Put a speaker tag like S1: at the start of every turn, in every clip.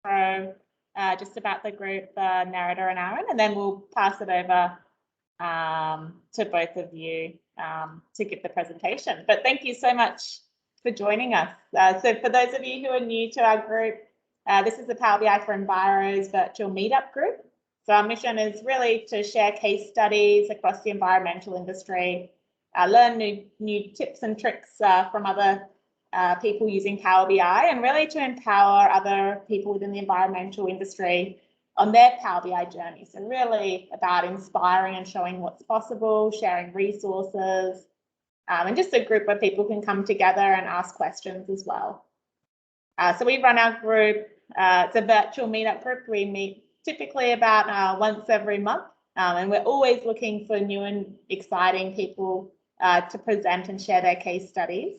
S1: just about the group, Narrator and Aaron, and then we'll pass it over to both of you to give the presentation. But thank you so much for joining us. So for those of you who are new to our group, this is the PowerBI4Enviro's virtual meetup group. So our mission is really to share case studies across the environmental industry, learn new tips and tricks from other people using Power BI, and really to empower other people within the environmental industry on their Power BI journey. So really about inspiring and showing what's possible, sharing resources, and just a group where people can come together and ask questions as well. So we run our group, it's a virtual meetup group. We meet typically about once every month, and we're always looking for new and exciting people to present and share their case studies.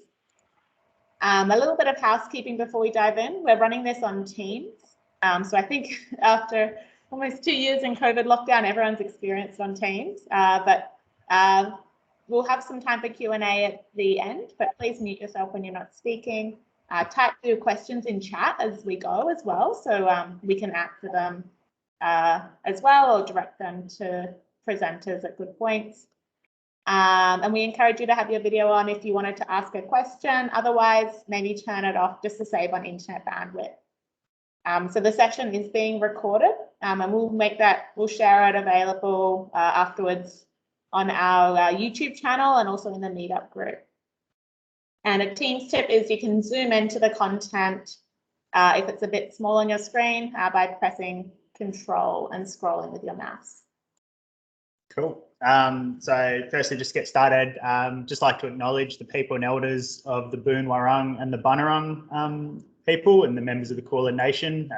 S1: A little bit of housekeeping before we dive in. We're running this on Teams. So I think after almost 2 years in COVID lockdown, everyone's experienced on Teams, but we'll have some time for Q&A at the end, but please mute yourself when you're not speaking. Type your questions in chat as we go as well, so we can answer them as well, or direct them to presenters at good points. And we encourage you to have your video on if you wanted to ask a question. Otherwise, maybe turn it off just to save on internet bandwidth. So the session is being recorded, and we'll share it available afterwards on our YouTube channel and also in the meetup group. And a Teams tip is you can zoom into the content if it's a bit small on your screen by pressing Control and scrolling with your mouse.
S2: Cool. So firstly, just get started, just like to acknowledge the people and elders of the Boon Wurrung and the Bunurong people and the members of the Kulin Nation.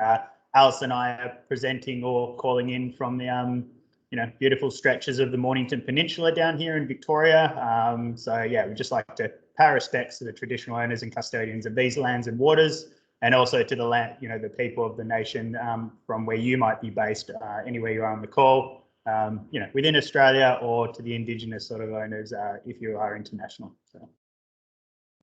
S2: Alice and I are presenting or calling in from the beautiful stretches of the Mornington Peninsula down here in Victoria. So yeah, we'd just like to pay respects to the traditional owners and custodians of these lands and waters, and also to the land, the people of the nation from where you might be based, anywhere you are on the call. Within Australia, or to the Indigenous sort of owners if you are international. So,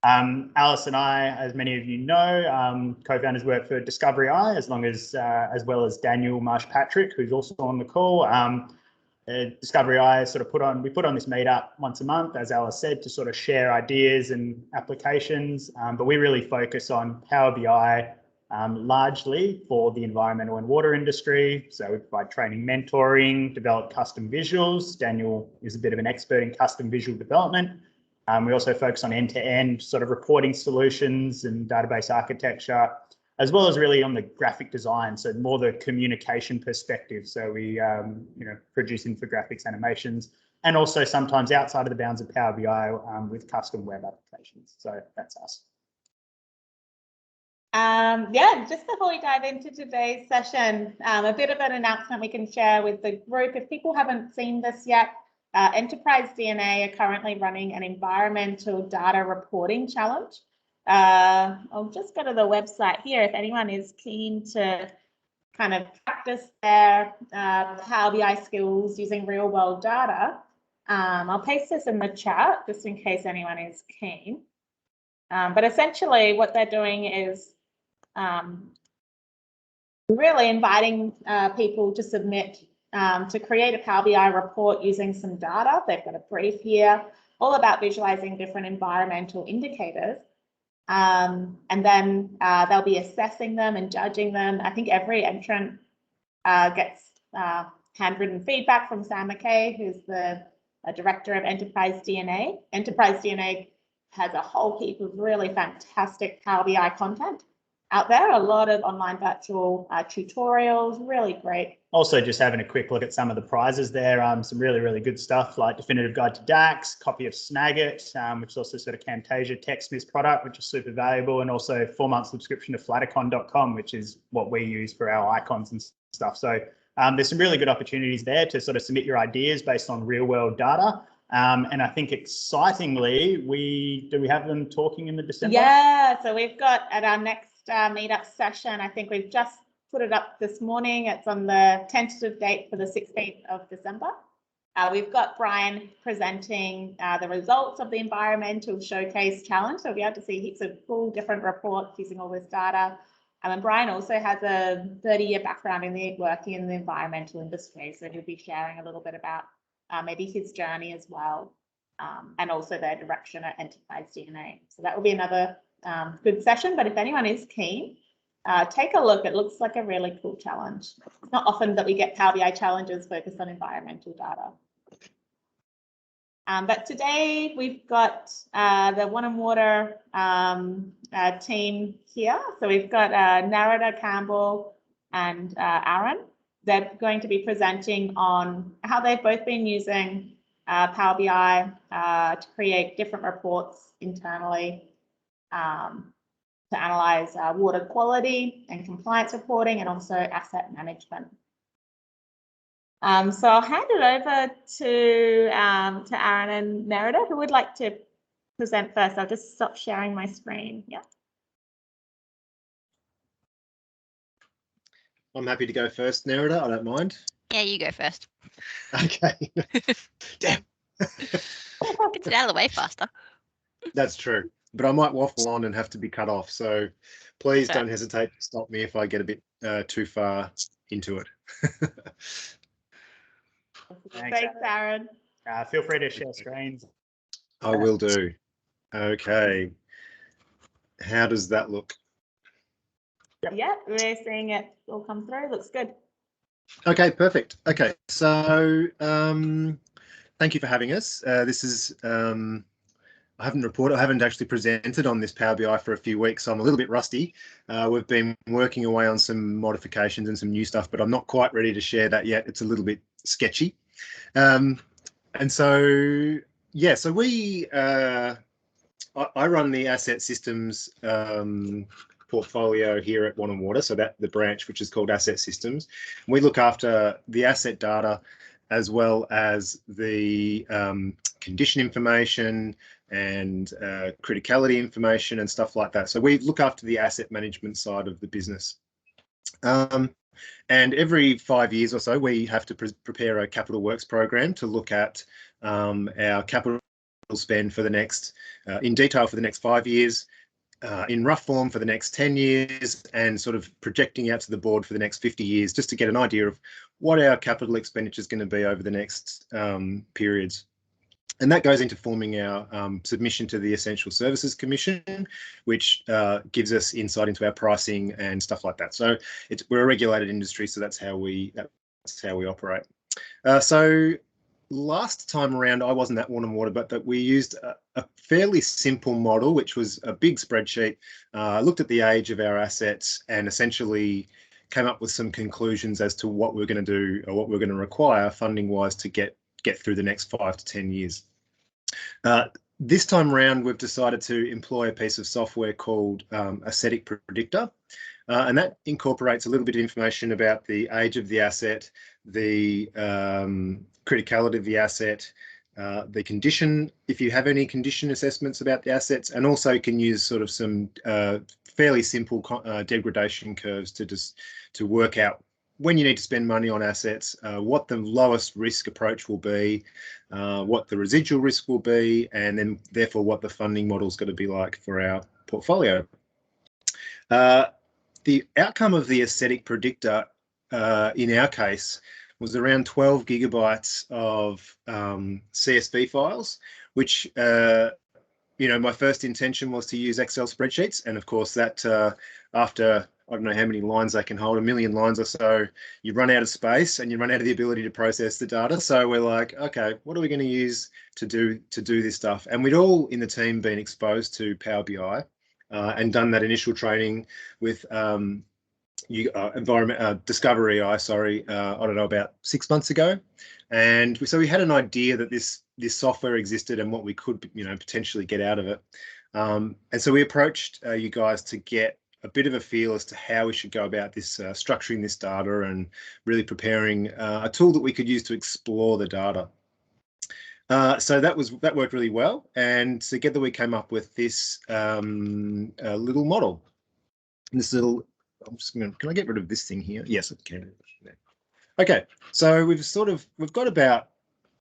S2: Alice and I, as many of you know, co-founders work for DiscoveryEye, as well as Daniel Marsh-Patrick, who's also on the call. DiscoveryEye we put on this meetup once a month, as Alice said, to sort of share ideas and applications, but we really focus on Power BI largely for the environmental and water industry. So we provide training, mentoring, develop custom visuals. Daniel is a bit of an expert in custom visual development. We also focus on end-to-end sort of reporting solutions and database architecture, as well as really on the graphic design, so more the communication perspective. So we produce infographics, animations, and also sometimes outside of the bounds of Power BI with custom web applications. So that's us.
S1: Just before we dive into today's session, a bit of an announcement we can share with the group. If people haven't seen this yet, Enterprise DNA are currently running an environmental data reporting challenge. I'll just go to the website here if anyone is keen to kind of practice their Power BI skills using real world data. I'll paste this in the chat just in case anyone is keen. But essentially what they're doing is really inviting people to submit to create a Power BI report using some data. They've got a brief here all about visualizing different environmental indicators. And then they'll be assessing them and judging them. I think every entrant gets handwritten feedback from Sam McKay, who's the director of Enterprise DNA. Enterprise DNA has a whole heap of really fantastic Power BI content out there, a lot of online virtual tutorials, really great.
S2: Also just having a quick look at some of the prizes there, some really, really good stuff like Definitive Guide to DAX, copy of Snagit, which is also sort of Camtasia TextSmith product, which is super valuable, and also 4-month subscription to flaticon.com, which is what we use for our icons and stuff. So there's some really good opportunities there to sort of submit your ideas based on real world data. And I think excitingly, do we have them talking in the December?
S1: Yeah, so we've got at our next meetup session, I think we've just put it up this morning. It's on the tentative date for the 16th of December. We've got Brian presenting the results of the environmental showcase challenge. So we'll be able to see heaps of cool different reports using all this data. And Brian also has a 30-year background in working in the environmental industry, so he'll be sharing a little bit about maybe his journey as well, and also their direction at Enterprise DNA. So that will be another good session, but if anyone is keen, take a look. It looks like a really cool challenge. It's not often that we get Power BI challenges focused on environmental data. But today we've got the Wannon Water team here. So we've got Nerida, Campbell, and Aaron. They're going to be presenting on how they've both been using Power BI to create different reports internally to analyze water quality and compliance reporting, and also asset management. So I'll hand it over to Aaron and Narrator. Who would like to present first? I'll just stop sharing my screen. Yeah.
S3: I'm happy to go first, Nerida. I don't mind.
S4: Yeah, you go first.
S3: Okay. Damn.
S4: Get it out of the way faster.
S3: That's true. But I might waffle on and have to be cut off. So please
S4: Fair.
S3: don't hesitate to stop me if I get a bit too far into it.
S1: Thanks, Aaron.
S2: Feel free to share screens.
S3: I will do. Okay. How does that look?
S1: Yeah, we're seeing it all come through. Looks good.
S3: Okay, perfect. Okay, so thank you for having us. This is I haven't actually presented on this Power BI for a few weeks, so I'm a little bit rusty. We've been working away on some modifications and some new stuff, but I'm not quite ready to share that yet. It's a little bit sketchy. And so, yeah, so I run the asset systems portfolio here at Wannon Water, so that the branch which is called Asset Systems. We look after the asset data as well as the condition information and criticality information and stuff like that. So we look after the asset management side of the business. And every 5 years or so, we have to prepare a capital works program to look at our capital spend for the next, in detail for the next 5 years, in rough form for the next 10 years, and sort of projecting out to the board for the next 50 years, just to get an idea of what our capital expenditure is going to be over the next periods. And that goes into forming our submission to the Essential Services Commission, which gives us insight into our pricing and stuff like that. So we're a regulated industry, so that's how we operate. So last time around, I wasn't at Wannon Water, but we used a fairly simple model, which was a big spreadsheet. Looked at the age of our assets and essentially came up with some conclusions as to what we're going to do or what we're going to require funding-wise to get through the next 5 to 10 years. This time around, we've decided to employ a piece of software called Ascetic Predictor, and that incorporates a little bit of information about the age of the asset, the criticality of the asset, the condition, if you have any condition assessments about the assets, and also you can use sort of some fairly simple degradation curves to work out when you need to spend money on assets, what the lowest risk approach will be, what the residual risk will be, and then therefore what the funding model is going to be like for our portfolio. The outcome of the Ascetic Predictor in our case was around 12 gigabytes of CSV files, which, you know, my first intention was to use Excel spreadsheets. And of course that after, I don't know how many lines they can hold, 1 million lines or so, you run out of space and you run out of the ability to process the data. So we're like, okay, what are we going to use to do this stuff? And we'd all in the team been exposed to Power BI and done that initial training with DiscoveryEye, sorry, I don't know, about 6 months ago. And so we had an idea that this software existed and what we could, you know, potentially get out of it. And so we approached you guys to get a bit of a feel as to how we should go about this, structuring this data and really preparing a tool that we could use to explore the data. So that worked really well, and together we came up with this little model. This little, I'm just going to, can I get rid of this thing here? Yes, I can. Okay, so we've got about,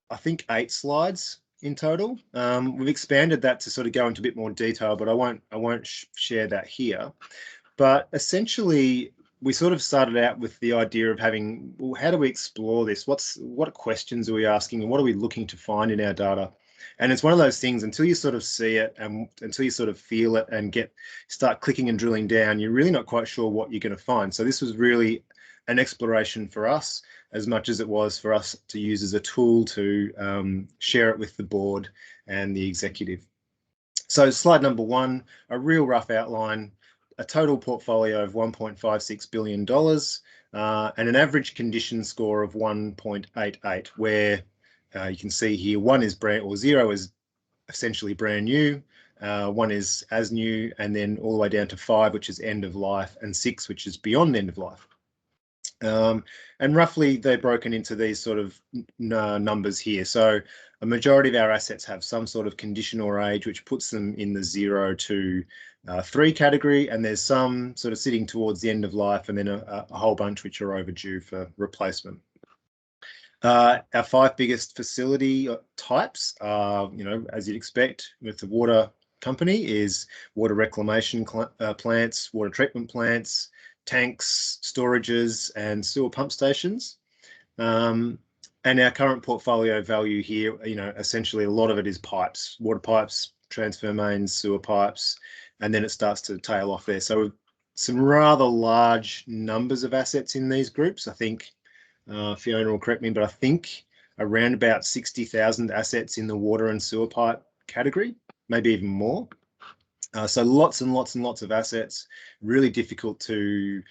S3: I think, 8 slides in total. We've expanded that to sort of go into a bit more detail, but I won't share that here. But essentially, we sort of started out with the idea of having, well, how do we explore this? What questions are we asking, and what are we looking to find in our data? And it's one of those things, until you sort of see it and until you sort of feel it and start clicking and drilling down, you're really not quite sure what you're going to find. So this was really an exploration for us, as much as it was for us to use as a tool to share it with the board and the executive. So slide number 1, a real rough outline, a total portfolio of $1.56 billion and an average condition score of 1.88, where you can see here 1 is brand, or 0 is essentially brand new, 1 is as new, and then all the way down to 5, which is end of life, and 6, which is beyond end of life. And roughly they're broken into these sort of numbers here. So a majority of our assets have some sort of condition or age, which puts them in the 0 to 3 category, and there's some sort of sitting towards the end of life, and then a whole bunch which are overdue for replacement. Our 5 biggest facility types are, as you'd expect with the water company, is water reclamation plants, water treatment plants, tanks, storages, and sewer pump stations. And our current portfolio value here, essentially a lot of it is pipes, water pipes, transfer mains, sewer pipes, and then it starts to tail off there. So some rather large numbers of assets in these groups. I think Fiona will correct me, but I think around about 60,000 assets in the water and sewer pipe category, maybe even more. So lots and lots and lots of assets, really difficult to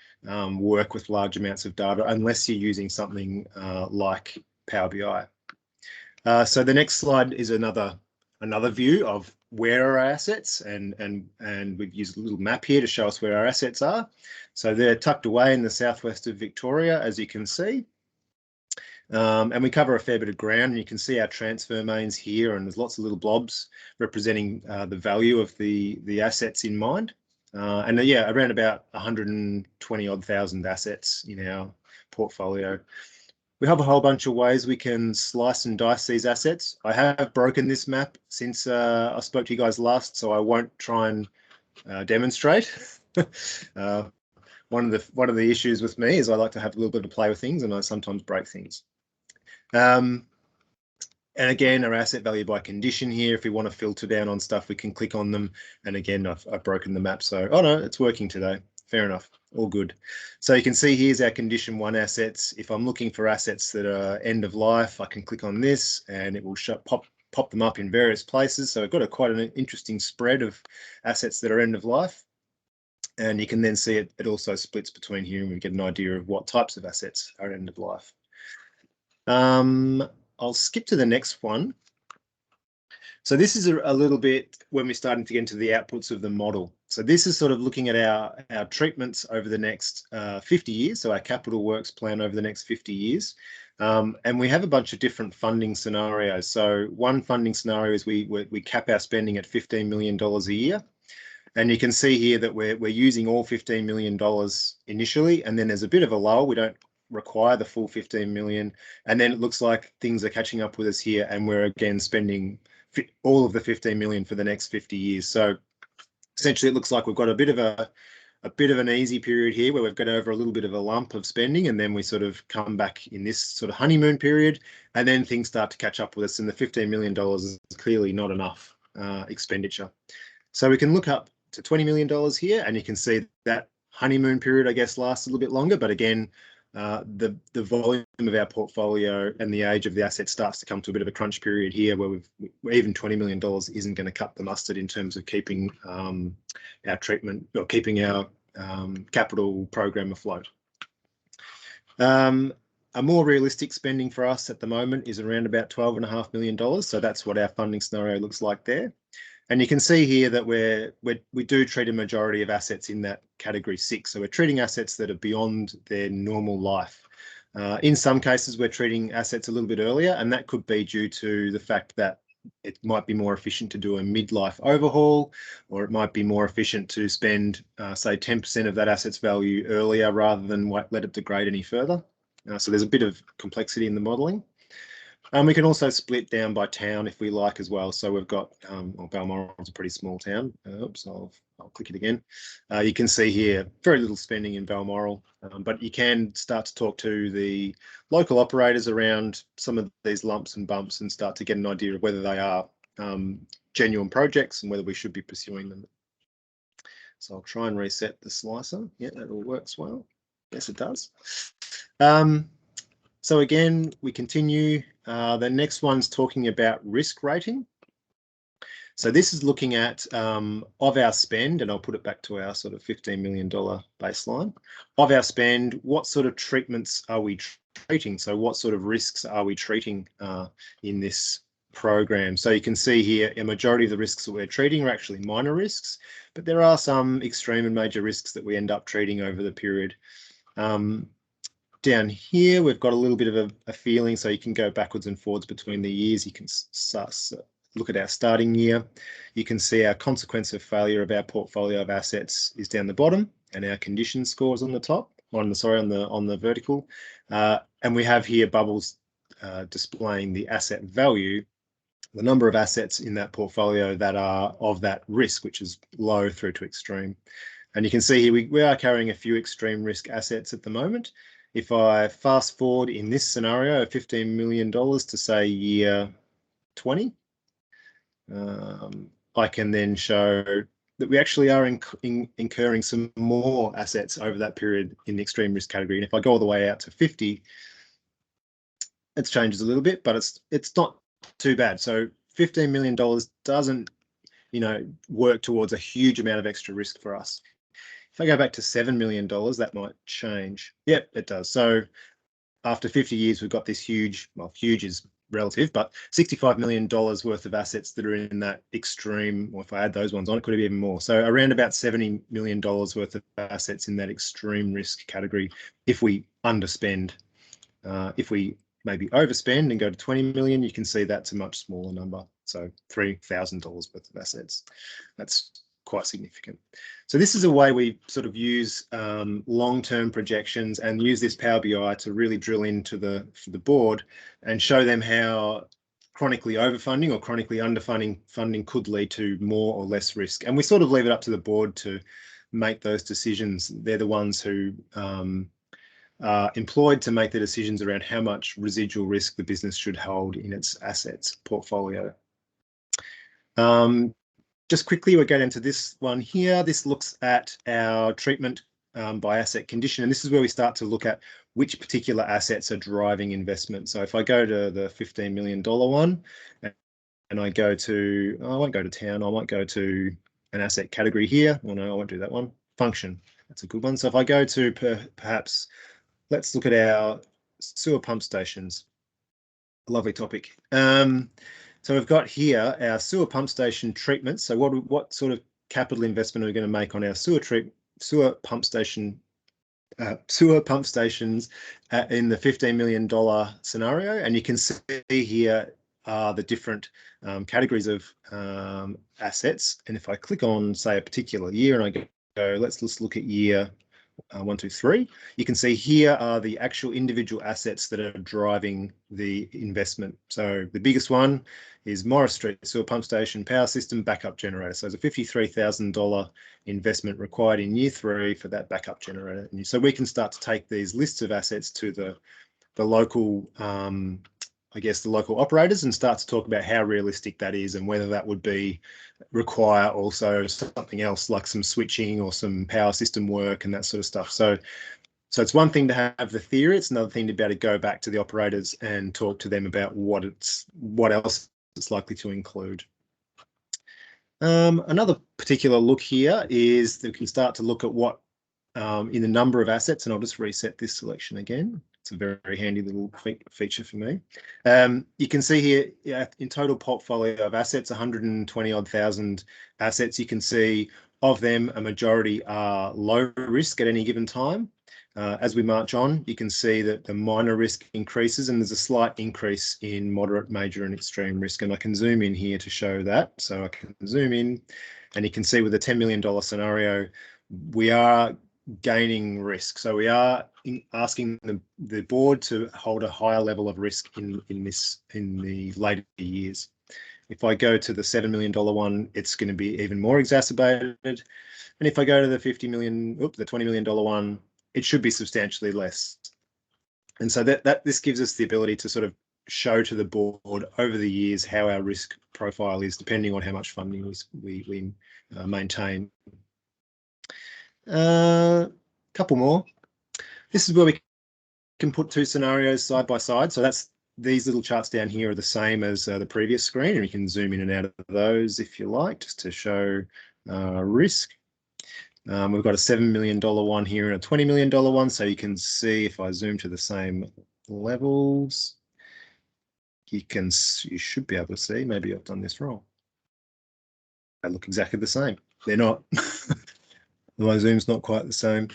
S3: work with large amounts of data unless you're using something like Power BI. So the next slide is another view of where are our assets, and we've used a little map here to show us where our assets are. So they're tucked away in the southwest of Victoria, as you can see. And we cover a fair bit of ground, and you can see our transfer mains here, and there's lots of little blobs representing the value of the assets in mind. And yeah, around about 120 odd thousand assets in our portfolio. We have a whole bunch of ways we can slice and dice these assets. I have broken this map since I spoke to you guys last, so I won't try and demonstrate. One of the issues with me is I like to have a little bit of play with things, and I sometimes break things. And again, our asset value by condition here. If we want to filter down on stuff, we can click on them. And again, I've broken the map. So, oh no, it's working today. Fair enough. All good. So you can see here's our condition 1 assets. If I'm looking for assets that are end of life, I can click on this and it will pop them up in various places. So I've got quite an interesting spread of assets that are end of life. And you can then see it also splits between here, and we get an idea of what types of assets are end of life. I'll skip to the next one. So this is a little bit when we're starting to get into the outputs of the model. So this is sort of looking at our treatments over the next 50 years, so our capital works plan over the next 50 years. And we have a bunch of different funding scenarios. So one funding scenario is we cap our spending at $15 million a year. And you can see here that we're using all $15 million initially, and then there's a bit of a lull. We don't require the full 15 million, and then it looks like things are catching up with us here, and we're again spending all of the 15 million for the next 50 years. So essentially it looks like we've got a bit of an easy period here where we've got over a little bit of a lump of spending, and then we sort of come back in this sort of honeymoon period, and then things start to catch up with us, and the $15 million is clearly not enough expenditure. So we can look up to $20 million here, and you can see that honeymoon period, I guess, lasts a little bit longer, but again, the volume of our portfolio and the age of the asset starts to come to a bit of a crunch period here, where even $20 million isn't going to cut the mustard in terms of keeping our treatment, or keeping our capital program afloat. A more realistic spending for us at the moment is around about $12.5 million. So that's what our funding scenario looks like there. And you can see here that we do treat a majority of assets in that category 6. So we're treating assets that are beyond their normal life. In some cases, we're treating assets a little bit earlier, and that could be due to the fact that it might be more efficient to do a midlife overhaul, or it might be more efficient to spend, say, 10% of that asset's value earlier rather than let it degrade any further. So there's a bit of complexity in the modelling. We can also split down by town if we like as well. So we've got, well, Balmoral's a pretty small town. Oops, I'll I'll click it again. You can see here very little spending in Balmoral, but you can start to talk to the local operators around some of these lumps and bumps and start to get an idea of whether they are genuine projects and whether we should be pursuing them. So I'll try and reset the slicer. Yeah, that all works well. Yes, it does. So again, we continue. The next one's talking about risk rating. So this is looking at of our spend, and I'll put it back to our sort of $15 million baseline. Of our spend, what sort of treatments are we treating? So what sort of risks are we treating in this program? So you can see here, a majority of the risks that we're treating are actually minor risks, but there are some extreme and major risks that we end up treating over the period. Down here, we've got a little bit of a feeling, so you can go backwards and forwards between the years. You can look at our starting year. You can see our consequence of failure of our portfolio of assets is down the bottom, and our condition scores on the top, on the vertical. And we have here bubbles displaying the asset value, the number of assets in that portfolio that are of that risk, which is low through to extreme. And you can see here we are carrying a few extreme risk assets at the moment. If I fast forward in this scenario, $15 million to say year 20, I can then show that we actually are incurring some more assets over that period in the extreme risk category. And if I go all the way out to 50, it changes a little bit, but it's not too bad. So $15 million doesn't, work towards a huge amount of extra risk for us. If I go back to $7 million, that might change. Yep, it does. So after 50 years, we've got this huge, well, huge is relative, but $65 million worth of assets that are in that extreme, or if I add those ones on, it could be even more. So around about $70 million worth of assets in that extreme risk category if we underspend. If we maybe overspend and go to 20 million, you can see that's a much smaller number. So $3,000 worth of assets. That's quite significant. So this is a way we sort of use long-term projections and use this Power BI to really drill into the board and show them how chronically overfunding or chronically underfunding could lead to more or less risk. And we sort of leave it up to the board to make those decisions. They're the ones who are employed to make the decisions around how much residual risk the business should hold in its assets portfolio. Just quickly, we'll get into this one here. This looks at our treatment by asset condition, and this is where we start to look at which particular assets are driving investment. So if I go to the $15 million one, and I go to, I won't go to town, I might go to an asset category here. Well, no, I won't do that one. Function, that's a good one. So if I go to perhaps, let's look at our sewer pump stations. A lovely topic. So we've got here our sewer pump station treatments. So what sort of capital investment are we going to make on our sewer pump stations in the $15 million scenario? And you can see here are the different categories of assets. And if I click on, say, a particular year, and I go, let's look at year 1, 2, 3. You can see here are the actual individual assets that are driving the investment. So the biggest one is Morris Street Sewer Pump Station Power System Backup Generator. So there's a $53,000 investment required in year 3 for that backup generator. And so we can start to take these lists of assets to the local, I guess, the local operators and start to talk about how realistic that is and whether that would require also something else like some switching or some power system work and that sort of stuff. So it's one thing to have the theory, it's another thing to be able to go back to the operators and talk to them about what else it's likely to include. Another particular look here is that we can start to look at what in the number of assets, and I'll just reset this selection again. It's a very handy little feature for me. You can see here in total portfolio of assets, 120 odd thousand assets. You can see of them, a majority are low risk at any given time. As we march on, you can see that the minor risk increases and there's a slight increase in moderate, major and extreme risk. And I can zoom in here to show that. So I can zoom in and you can see with the $10 million scenario, we are gaining risk. So we are asking the board to hold a higher level of risk in the later years. If I go to the $7 million one, it's going to be even more exacerbated. And if I go to the the $20 million one, it should be substantially less. And so this gives us the ability to sort of show to the board over the years how our risk profile is, depending on how much funding we maintain. Couple more. This is where we can put two scenarios side by side. So these little charts down here are the same as the previous screen, and you can zoom in and out of those if you like, just to show risk. We've got a $7 million one here and a $20 million one. So you can see if I zoom to the same levels, you should be able to see, maybe I've done this wrong. They look exactly the same. They're not. My zoom's not quite the same.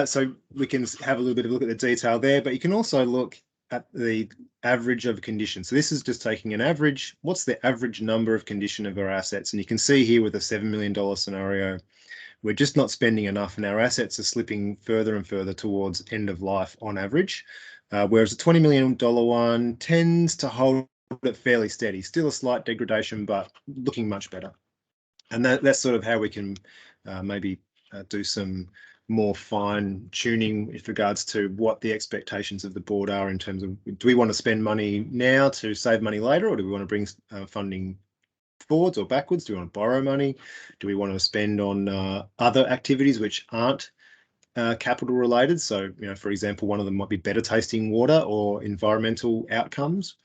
S3: So we can have a little bit of a look at the detail there, but you can also look at the average of conditions. So this is just taking an average. What's the average number of condition of our assets? And you can see here with a $7 million scenario, we're just not spending enough and our assets are slipping further and further towards end of life on average. Whereas the $20 million one tends to hold it fairly steady, still a slight degradation, but looking much better. And that's sort of how we can maybe do some more fine tuning with regards to what the expectations of the board are in terms of, do we want to spend money now to save money later, or do we want to bring funding forwards or backwards? Do we want to borrow money? Do we want to spend on other activities which aren't capital related? So, for example, one of them might be better tasting water or environmental outcomes.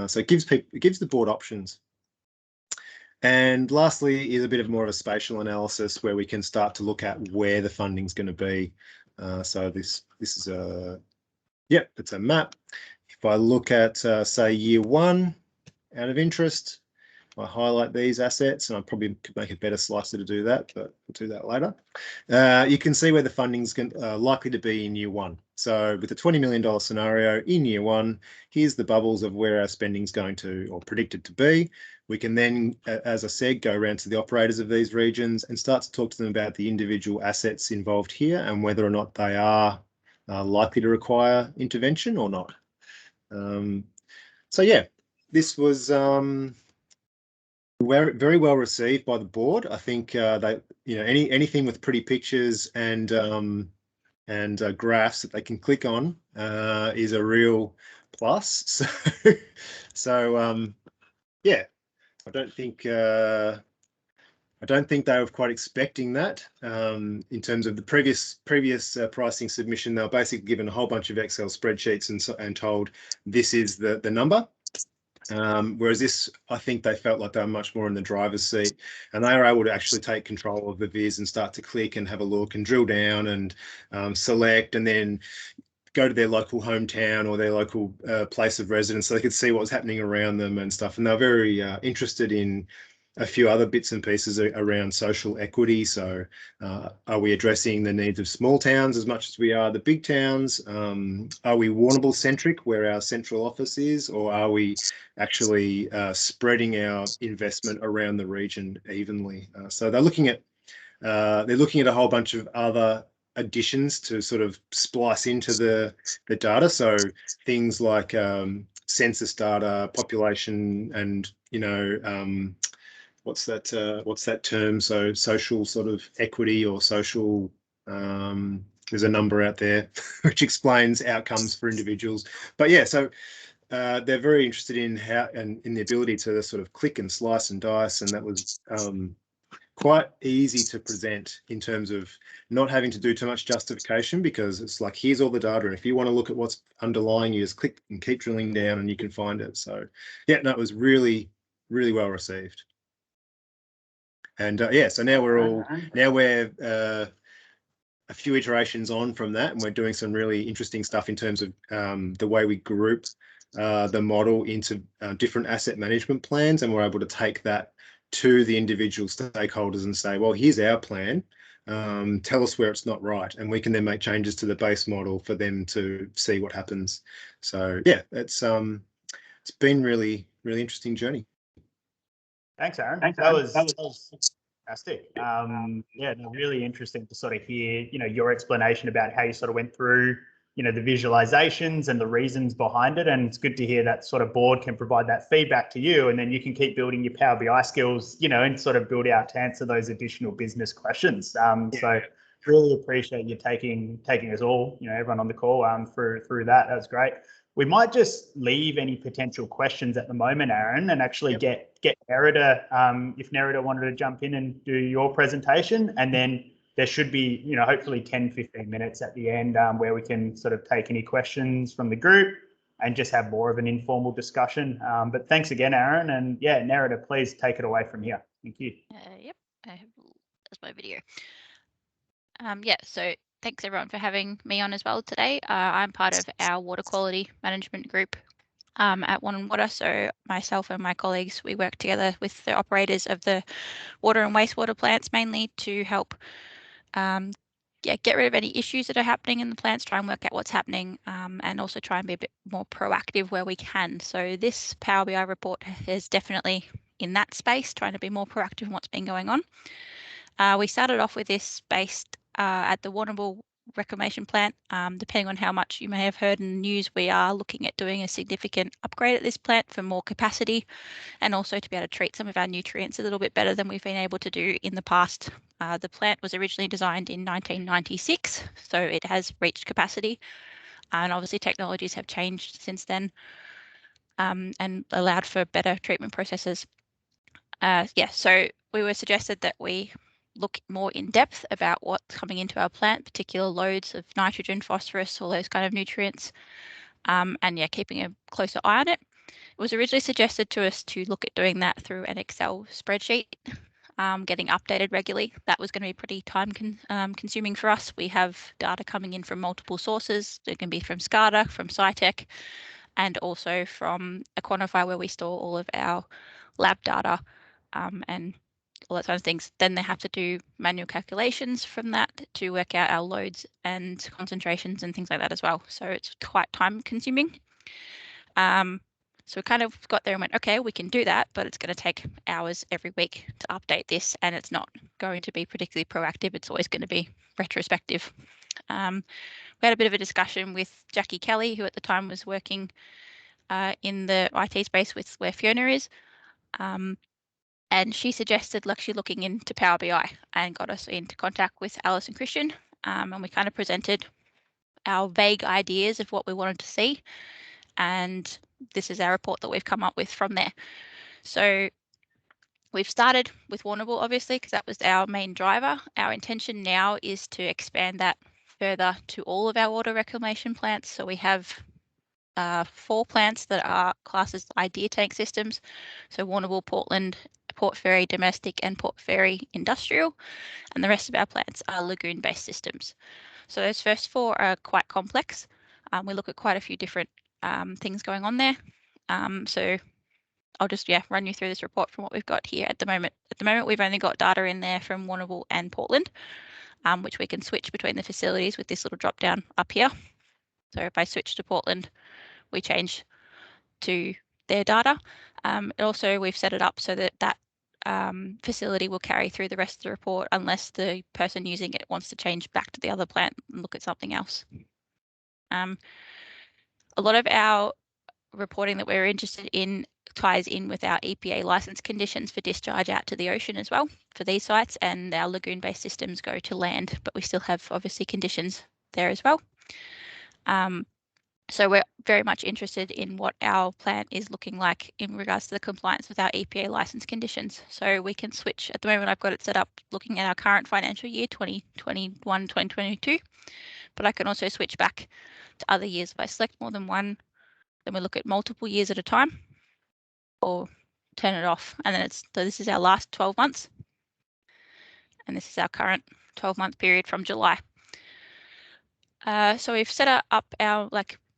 S3: So it gives the board options. And lastly is a bit of more of a spatial analysis where we can start to look at where the funding's going to be. So this is it's a map. If I look at say year one out of interest, I highlight these assets, and I probably could make a better slicer to do that, but we'll do that later. You can see where the funding's likely to be in year one. So with the $20 million scenario in year one, here's the bubbles of where our spending's going to, or predicted to be. We can then, as I said, go around to the operators of these regions and start to talk to them about the individual assets involved here and whether or not they are likely to require intervention or not. So yeah, this was very well received by the board. I think they, anything with pretty pictures and graphs that they can click on is a real plus. So yeah, I don't think they were quite expecting that. In terms of the previous pricing submission, they were basically given a whole bunch of Excel spreadsheets and told this is the number. Whereas this, I think they felt like they were much more in the driver's seat, and they were able to actually take control of the viz and start to click and have a look and drill down and select, and then go to their local hometown or their local place of residence so they could see what was happening around them and stuff. And they're very interested in a few other bits and pieces around social equity. So are we addressing the needs of small towns as much as we are the big towns? Are we Warrnambool centric where our central office is, or are we actually spreading our investment around the region evenly? So they're looking at a whole bunch of other additions to sort of splice into the data. So things like census data, population, and what's that term? So social sort of equity or social. There's a number out there which explains outcomes for individuals. But yeah, so they're very interested in how and in the ability to sort of click and slice and dice, and that was quite easy to present in terms of not having to do too much justification, because it's like, here's all the data, and if you want to look at what's underlying, you just click and keep drilling down and you can find it. So yeah, no, it was really, really well received. And yeah, so now we're a few iterations on from that, and we're doing some really interesting stuff in terms of the way we group the model into different asset management plans, and we're able to take that to the individual stakeholders and say, well, here's our plan. Tell us where it's not right, and we can then make changes to the base model for them to see what happens. So yeah, it's been really, really interesting journey.
S2: Thanks, Aaron. That was fantastic. Yeah, no, really interesting to sort of hear, your explanation about how you sort of went through the visualizations and the reasons behind it. And it's good to hear that sort of board can provide that feedback to you, and then you can keep building your Power BI skills, and sort of build out to answer those additional business questions. So really appreciate you taking us all, everyone on the call through that. That was great. We might just leave any potential questions at the moment, Aaron, and actually get Nerida, if Nerida wanted to jump in and do your presentation, and then there should be, hopefully 10, 15 minutes at the end where we can sort of take any questions from the group and just have more of an informal discussion. But thanks again, Aaron. And yeah, Nerida, please take it away from here. Thank you.
S4: Yep, that's my video. So thanks everyone for having me on as well today. I'm part of our water quality management group at Wannon Water. So myself and my colleagues, we work together with the operators of the water and wastewater plants mainly to help get rid of any issues that are happening in the plants, try and work out what's happening, and also try and be a bit more proactive where we can. So this Power BI report is definitely in that space, trying to be more proactive in what's been going on. We started off with this based at the Warrnambool Reclamation Plant. Depending on how much you may have heard in the news, we are looking at doing a significant upgrade at this plant for more capacity and also to be able to treat some of our nutrients a little bit better than we've been able to do in the past. The plant was originally designed in 1996, so it has reached capacity, and obviously technologies have changed since then and allowed for better treatment processes. So we were suggested that we look more in depth about what's coming into our plant, particular loads of nitrogen, phosphorus, all those kind of nutrients, and keeping a closer eye on it. It was originally suggested to us to look at doing that through an Excel spreadsheet, getting updated regularly. That was going to be pretty time consuming for us. We have data coming in from multiple sources. It can be from SCADA, from SciTech, and also from a quantifier where we store all of our lab data and all that kind of things. Then they have to do manual calculations from that to work out our loads and concentrations and things like that as well. So it's quite time consuming. So we kind of got there and went, okay, we can do that, but it's going to take hours every week to update this, and it's not going to be particularly proactive. It's always going to be retrospective. We had a bit of a discussion with Jackie Kelly, who at the time was working in the IT space with where Fiona is. And she suggested actually looking into Power BI and got us into contact with Alice and Christian. And we kind of presented our vague ideas of what we wanted to see. And this is our report that we've come up with from there. So we've started with Warrnambool, obviously, because that was our main driver. Our intention now is to expand that further to all of our water reclamation plants. So we have 4 plants that are classed as idea tank systems. So Warrnambool, Portland, Port Fairy Domestic, and Port Fairy Industrial. And the rest of our plants are lagoon-based systems. So those first 4 are quite complex. We look at quite a few different things going on there. So I'll just run you through this report from what we've got here at the moment. At the moment, we've only got data in there from Warrnambool and Portland, which we can switch between the facilities with this little drop down up here. So if I switch to Portland, we change to their data. Also, we've set it up so that that facility will carry through the rest of the report unless the person using it wants to change back to the other plant and look at something else. A lot of our reporting that we're interested in ties in with our EPA license conditions for discharge out to the ocean as well for these sites, and our lagoon-based systems go to land, but we still have obviously conditions there as well. So we're very much interested in what our plant is looking like in regards to the compliance with our EPA license conditions. So we can switch. At the moment, I've got it set up looking at our current financial year, 2021, 2022, but I can also switch back to other years. If I select more than one, then we look at multiple years at a time, or turn it off. And then so this is our last 12 months. And this is our current 12-month period from July. So we've set up our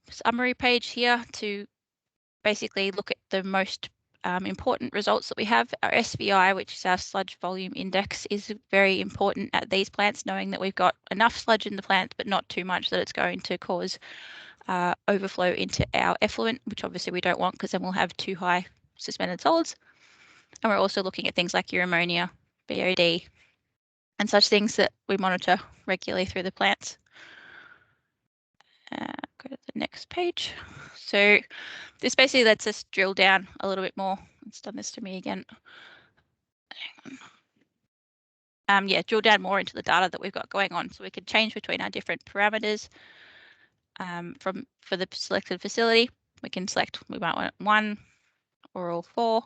S4: summary page here to basically look at the most important results that we have. Our SVI, which is our sludge volume index, is very important at these plants, knowing that we've got enough sludge in the plant, but not too much that it's going to cause overflow into our effluent, which obviously we don't want, because then we'll have too high suspended solids. And we're also looking at things like your ammonia, BOD, and such things that we monitor regularly through the plants. Go to the next page. So this basically lets us drill down a little bit more. It's done this to me again. Hang on. Yeah, drill down more into the data that we've got going on. So we can change between our different parameters for the selected facility. We can select, we might want 1 or all 4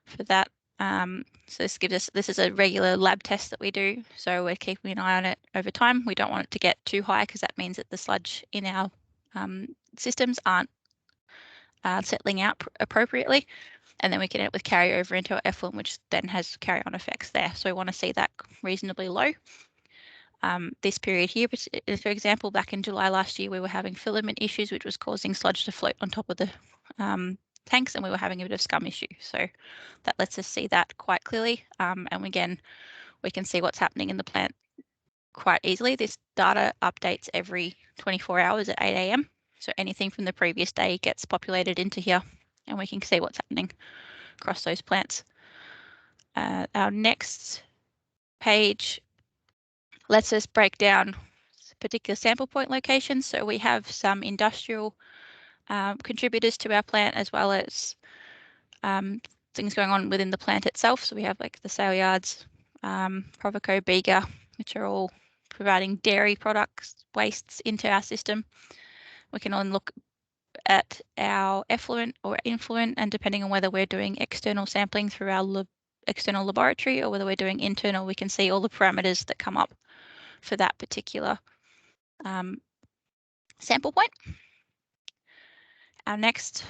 S4: for that. So this gives us, this is a regular lab test that we do. So we're keeping an eye on it over time. We don't want it to get too high because that means that the sludge in our systems aren't settling out appropriately. And then we can end up with carryover into our effluent, which then has carry-on effects there. So we want to see that reasonably low. This period here, for example, back in July last year, we were having filament issues, which was causing sludge to float on top of the tanks, and we were having a bit of scum issue. So that lets us see that quite clearly. And again, we can see what's happening in the plant quite easily. This data updates every 24 hours at 8 a.m. So anything from the previous day gets populated into here, and we can see what's happening across those plants. Our next page lets us break down particular sample point locations. So we have some industrial contributors to our plant, as well as things going on within the plant itself. So we have like the sale yards, Provoco, Bega, which are all providing dairy products, wastes into our system. We can then look at our effluent or influent, and depending on whether we're doing external sampling through our external laboratory or whether we're doing internal, we can see all the parameters that come up for that particular sample point. Our next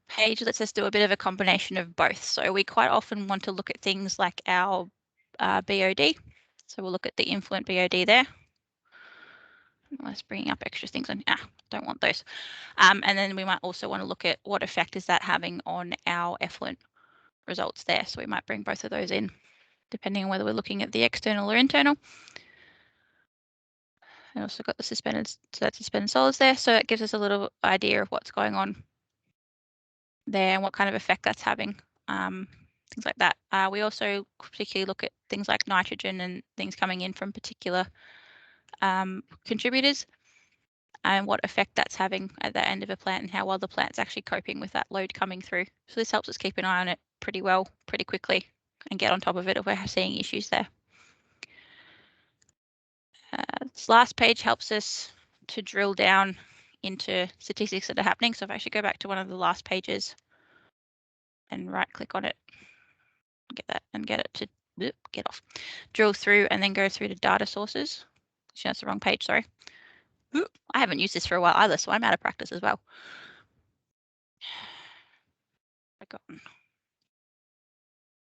S4: page lets us do a bit of a combination of both. So we quite often want to look at things like our BOD. So we'll look at the influent BOD there. Let's bring up extra things on. Don't want those. And then we might also want to look at what effect is that having on our effluent results there. So we might bring both of those in, depending on whether we're looking at the external or internal. I also got the suspended, so that's suspended solids there. So it gives us a little idea of what's going on there and what kind of effect that's having, things like that. We also particularly look at things like nitrogen and things coming in from particular contributors and what effect that's having at the end of a plant and how well the plant's actually coping with that load coming through. So this helps us keep an eye on it pretty well, pretty quickly, and get on top of it if we're seeing issues there. This last page helps us to drill down into statistics that are happening. So if I should go back to one of the last pages and right click on it, get that and get it to get off, drill through and then go through to data sources. Actually, that's the wrong page, sorry. I haven't used this for a while either, so I'm out of practice as well.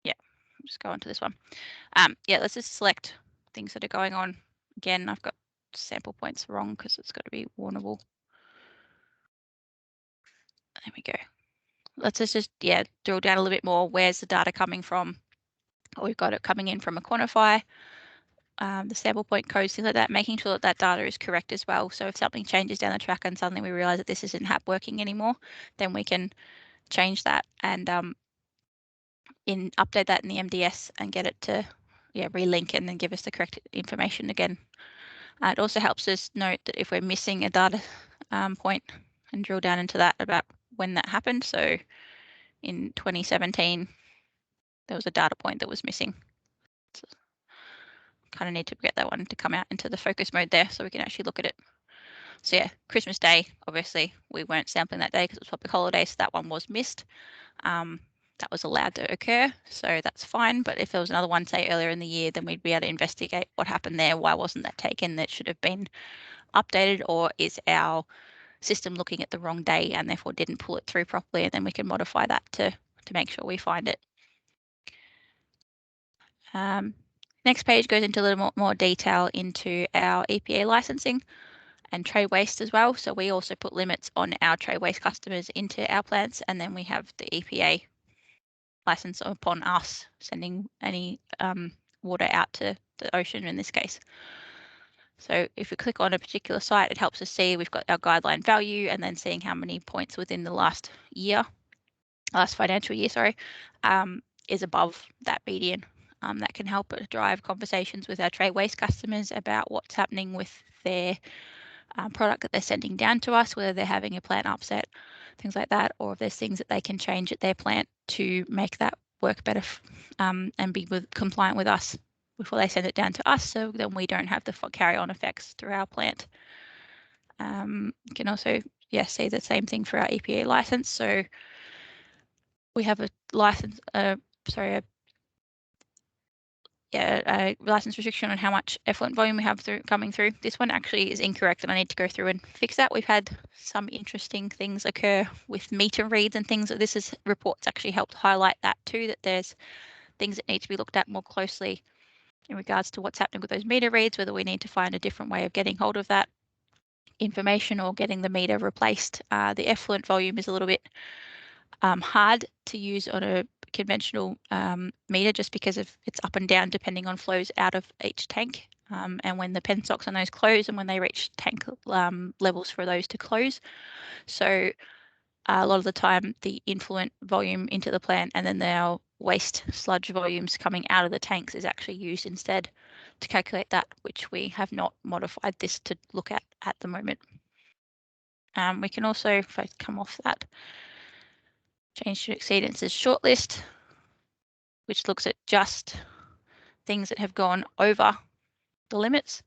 S4: Yeah, just go on to this one. Yeah, let's just select things that are going on. Again, I've got sample points wrong because it's got to be Warrnambool. There we go. Let's just, yeah, drill down a little bit more. Where's the data coming from? We've got it coming in from a quantify, the sample point codes, things like that, making sure that that data is correct as well. So if something changes down the track and suddenly we realize that this isn't working anymore, then we can change that and update that in the MDS and get it to relink and then give us the correct information again. It also helps us note that if we're missing a data point and drill down into that about when that happened. So in 2017, there was a data point that was missing. So kind of need to get that one to come out into the focus mode there so we can actually look at it. So yeah, Christmas Day, obviously we weren't sampling that day because it was public holiday, so that one was missed. That was allowed to occur, so that's fine. But if there was another one, say earlier in the year, then we'd be able to investigate what happened there. Why wasn't that taken? That should have been updated, or is our system looking at the wrong day and therefore didn't pull it through properly? And then we can modify that to make sure we find it. Next page goes into a little more detail into our EPA licensing and trade waste as well. So we also put limits on our trade waste customers into our plants, and then we have the EPA license upon us sending any water out to the ocean in this case. So if we click on a particular site, it helps us see we've got our guideline value and then seeing how many points within the last financial year, is above that median. That can help drive conversations with our trade waste customers about what's happening with their product that they're sending down to us, whether they're having a plant upset, things like that, or if there's things that they can change at their plant to make that work better and be compliant with us before they send it down to us, so then we don't have the carry-on effects through our plant. You can also see the same thing for our EPA license. So we have a license, a license restriction on how much effluent volume we have coming through. This one actually is incorrect and I need to go through and fix that. We've had some interesting things occur with meter reads and things. This report's actually helped highlight that too, that there's things that need to be looked at more closely in regards to what's happening with those meter reads, whether we need to find a different way of getting hold of that information or getting the meter replaced. The effluent volume is a little bit hard to use on a conventional meter just because of it's up and down depending on flows out of each tank and when the pensocks on those close and when they reach tank levels for those to close. So a lot of the time the influent volume into the plant and then our waste sludge volumes coming out of the tanks is actually used instead to calculate that, which we have not modified this to look at the moment. We can also, if I come off that, change to exceedances shortlist, which looks at just things that have gone over the limits.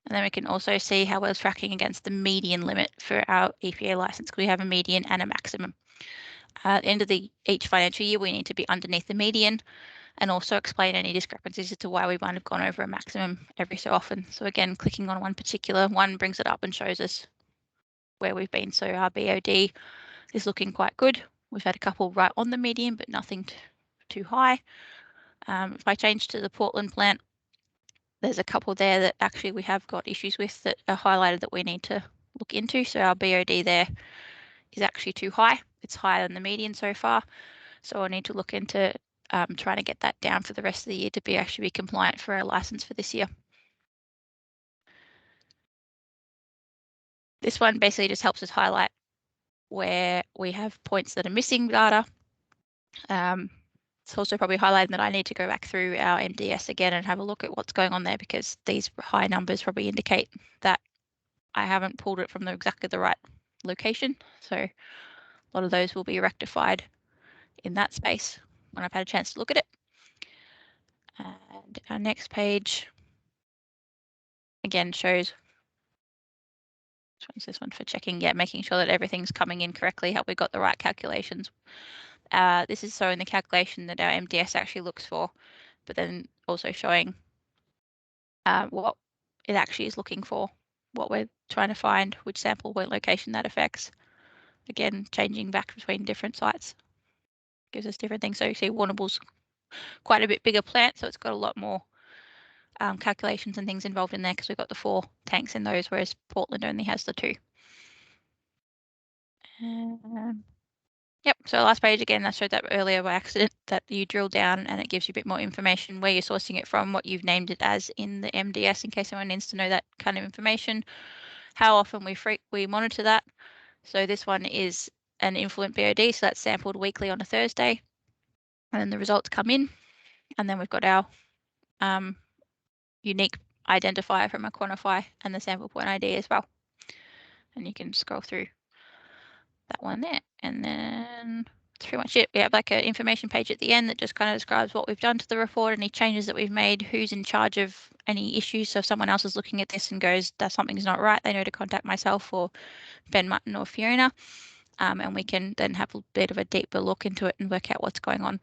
S4: And then we can also see how we're tracking against the median limit for our EPA license, because we have a median and a maximum. At the end of each financial year, we need to be underneath the median and also explain any discrepancies as to why we might have gone over a maximum every so often. So again, clicking on one particular one brings it up and shows us where we've been. So our BOD is looking quite good. We've had a couple right on the median, but nothing too high. If I change to the Portland plant, there's a couple there that actually we have got issues with that are highlighted that we need to look into. So our BOD there is actually too high. It's higher than the median so far. So I need to look into trying to get that down for the rest of the year to actually be compliant for our license for this year. This one basically just helps us highlight where we have points that are missing data. It's also probably highlighting that I need to go back through our MDS again and have a look at what's going on there, because these high numbers probably indicate that I haven't pulled it from exactly the right location. So a lot of those will be rectified in that space when I've had a chance to look at it. And our next page again shows, which one's this one for checking? Yeah, making sure that everything's coming in correctly, how we got the right calculations. This is showing the calculation that our MDS actually looks for, but then also showing what it actually is looking for, what we're trying to find, which sample point location that affects. Again, changing back between different sites gives us different things. So you see Warrnambool's quite a bit bigger plant, so it's got a lot more calculations and things involved in there because we've got the 4 tanks in those, whereas Portland only has the 2. Yep, so last page again, I showed that earlier by accident, that you drill down and it gives you a bit more information where you're sourcing it from, what you've named it as in the MDS, in case anyone needs to know that kind of information, how often we monitor that. So this one is an influent BOD, so that's sampled weekly on a Thursday, and then the results come in, and then we've got our unique identifier from a quantify and the sample point ID as well. And you can scroll through that one there, and then that's pretty much it. We have like an information page at the end that just kind of describes what we've done to the report, any changes that we've made, who's in charge of any issues. So if someone else is looking at this and goes, that something's not right, they know to contact myself or Ben Mutton or Fiona, and we can then have a bit of a deeper look into it and work out what's going on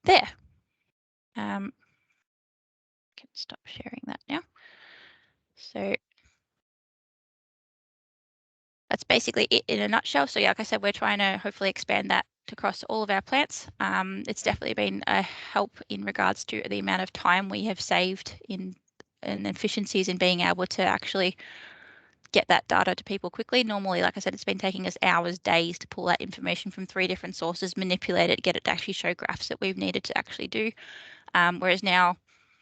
S4: there. Can stop sharing that now. So that's basically it in a nutshell. So yeah, like I said, we're trying to hopefully expand that across all of our plants. It's definitely been a help in regards to the amount of time we have saved in and efficiencies in being able to actually get that data to people quickly. Normally, like I said, it's been taking us hours, days to pull that information from 3 different sources, manipulate it, get it to actually show graphs that we've needed to actually do. Whereas now,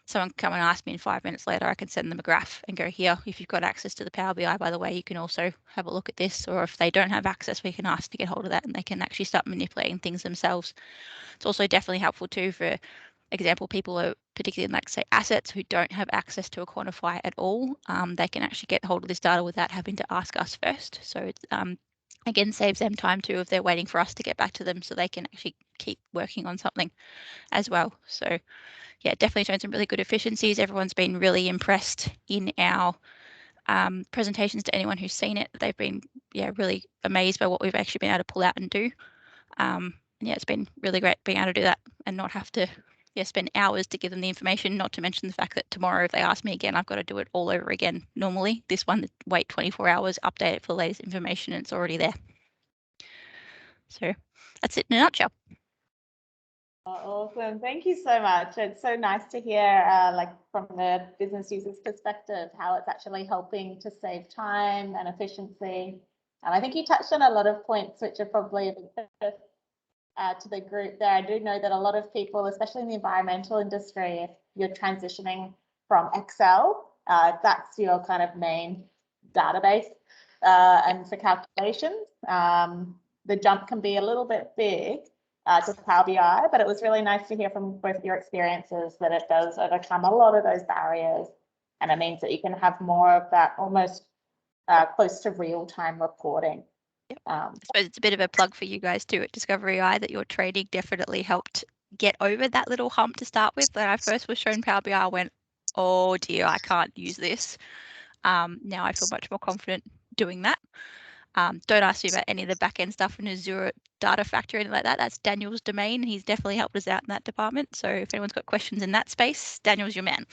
S4: someone can come and ask me, and 5 minutes later, I can send them a graph and go, here, if you've got access to the PowerBI, by the way, you can also have a look at this. Or if they don't have access, we can ask to get hold of that and they can actually start manipulating things themselves. It's also definitely helpful too, for example, people are particularly in, like, say, assets who don't have access to a quantifier at all, they can actually get hold of this data without having to ask us first. So it's, again, saves them time too if they're waiting for us to get back to them, so they can actually keep working on something as well. So yeah, definitely shown some really good efficiencies. Everyone's been really impressed in our presentations to anyone who's seen it. They've been, yeah, really amazed by what we've actually been able to pull out and do. Yeah, it's been really great being able to do that and not have to, yeah, spend hours to give them the information, not to mention the fact that tomorrow if they ask me again, I've got to do it all over again. Normally this one, wait 24 hours, update it for the latest information, and it's already there. So that's it in a nutshell.
S1: Awesome. Thank you so much. It's so nice to hear, like, from the business user's perspective, how it's actually helping to save time and efficiency. And I think you touched on a lot of points which are probably of interest to the group there. I do know that a lot of people, especially in the environmental industry, if you're transitioning from Excel, that's your kind of main database, and for calculations, the jump can be a little bit big to Power BI, but it was really nice to hear from both your experiences that it does overcome a lot of those barriers, and it means that you can have more of that almost close to real-time reporting.
S4: I suppose it's a bit of a plug for you guys too at DiscoveryEye that your training definitely helped get over that little hump to start with. When I first was shown Power BI, I went, oh dear, I can't use this. Now I feel much more confident doing that. Don't ask me about any of the back-end stuff in Azure Data Factory or anything like that. That's Daniel's domain. He's definitely helped us out in that department. So if anyone's got questions in that space, Daniel's your man.